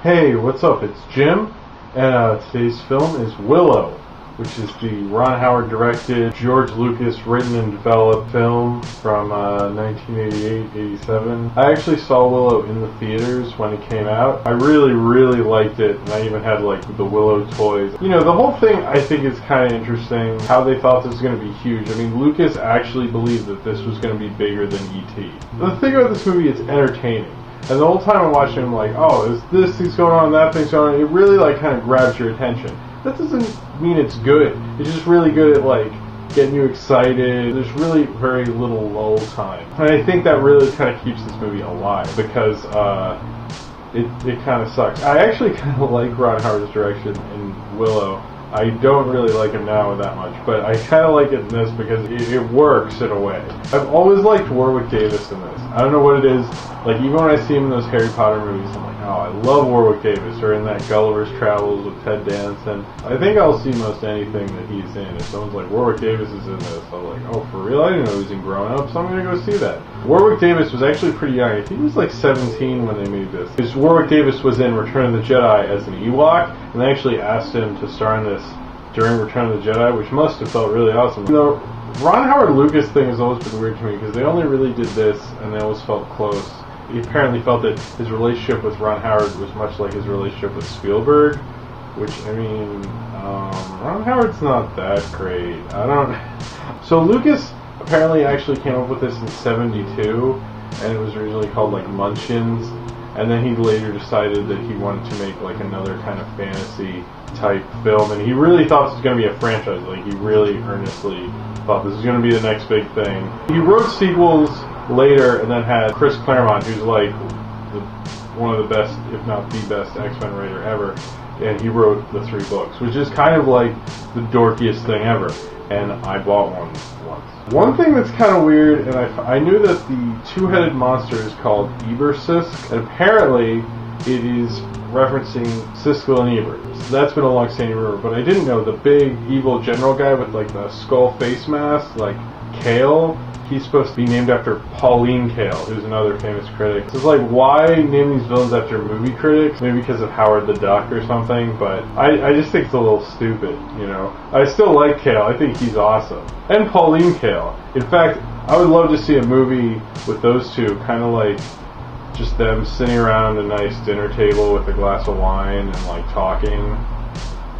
Hey, what's up? It's Jim, and today's film is Willow, which is the Ron Howard directed, George Lucas written and developed film from 1988-87. I actually saw Willow in the theaters when it came out. I really liked it, and I even had like the Willow toys. You know, the whole thing I think is kind of interesting, how they thought this was going to be huge. I mean, Lucas actually believed that this was going to be bigger than E.T. The thing about this movie, it's entertaining. And the whole time I'm watching, I'm like, oh, is this thing's going on, that thing's going on. It really like kind of grabs your attention. That doesn't mean it's good. It's just really good at like getting you excited. There's really very little lull time. And I think that really kind of keeps this movie alive because it kind of sucks. I actually kind of like Ron Howard's direction in Willow. I don't really like him now that much, but I kind of like it in this because it works in a way. I've always liked Warwick Davis in this. I don't know what it is. Like, even when I see him in those Harry Potter movies, I'm like, oh, I love Warwick Davis. Or in that Gulliver's Travels with Ted Danson. I think I'll see most anything that he's in. If someone's like, Warwick Davis is in this, I'm like, oh, for real? I didn't know he was in Grown Up, so I'm going to go see that. Warwick Davis was actually pretty young. I think he was like 17 when they made this. Because Warwick Davis was in Return of the Jedi as an Ewok, and they actually asked him to star in this during Return of the Jedi, which must have felt really awesome. The Ron Howard Lucas thing has always been weird to me because they only really did this and they always felt close. He apparently felt that his relationship with Ron Howard was much like his relationship with Spielberg, which, I mean, Ron Howard's not that great. So Lucas apparently actually came up with this in '72, and it was originally called like Munchkins, and then he later decided that he wanted to make like another kind of fantasy type film, and he really thought this was going to be a franchise. Like, he really earnestly thought this was going to be the next big thing. He wrote sequels later and then had Chris Claremont, who's like one of the best, if not the best, X-Men writer ever, and he wrote the 3 books, which is kind of like the dorkiest thing ever, and I bought one once. One thing that's kind of weird, and I knew that the two-headed monster is called Ebersisk, and apparently it is referencing Siskel and Ebert. So that's been a long-standing rumor, but I didn't know the big evil general guy with like the skull face mask, like Kale, he's supposed to be named after Pauline Kael, who's another famous critic. So it's like, why name these villains after movie critics? Maybe because of Howard the Duck or something, but I just think it's a little stupid, you know? I still like Kael. I think he's awesome. And Pauline Kael. In fact, I would love to see a movie with those two, kind of like just them sitting around a nice dinner table with a glass of wine and like talking.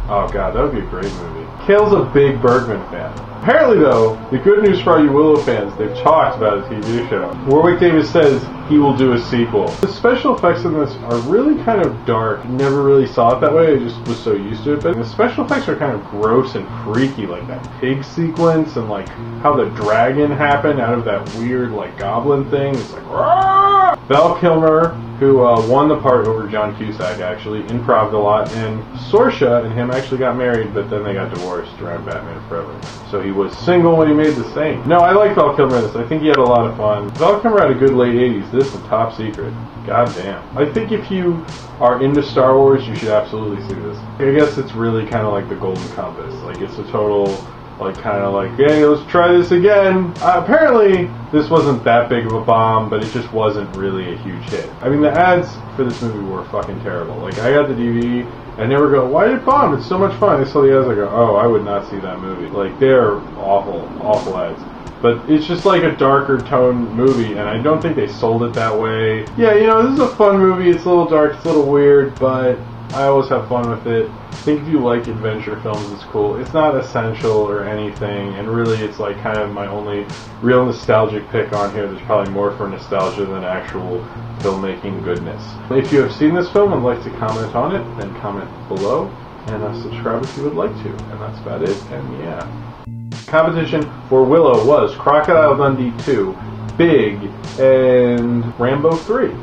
Oh god, that would be a great movie. Kael's a big Bergman fan. Apparently though, the good news for all you Willow fans, they've talked about a TV show. Warwick Davis says he will do a sequel. The special effects in this are really kind of dark. Never really saw it that way, I just was so used to it. But the special effects are kind of gross and freaky, like that pig sequence and like how the dragon happened out of that weird like goblin thing. It's like, Rah! Val Kilmer, who won the part over John Cusack, actually, improv'd a lot, and Saoirse and him actually got married, but then they got divorced around Batman Forever. So he was single when he made The Saint. No, I like Val Kilmer in this. I think he had a lot of fun. Val Kilmer had a good late 80s. This is Top Secret. God damn. I think if you are into Star Wars, you should absolutely see this. I guess it's really kind of like the Golden Compass. Like, it's a total, like, kind of like, hey, let's try this again. Apparently, this wasn't that big of a bomb, but it just wasn't really a huge hit. I mean, the ads for this movie were fucking terrible. Like, I got the DVD, and I never go, why did it bomb? It's so much fun. I saw the ads, I go, oh, I would not see that movie. Like, they're awful, awful ads. But it's just like a darker tone movie, and I don't think they sold it that way. Yeah, you know, this is a fun movie. It's a little dark, it's a little weird, but I always have fun with it. I think if you like adventure films, it's cool. It's not essential or anything, and really it's like kind of my only real nostalgic pick on here. There's probably more for nostalgia than actual filmmaking goodness. If you have seen this film and would like to comment on it, then comment below, and subscribe if you would like to. And that's about it, and yeah. Competition for Willow was Crocodile Dundee 2, Big, and Rambo 3.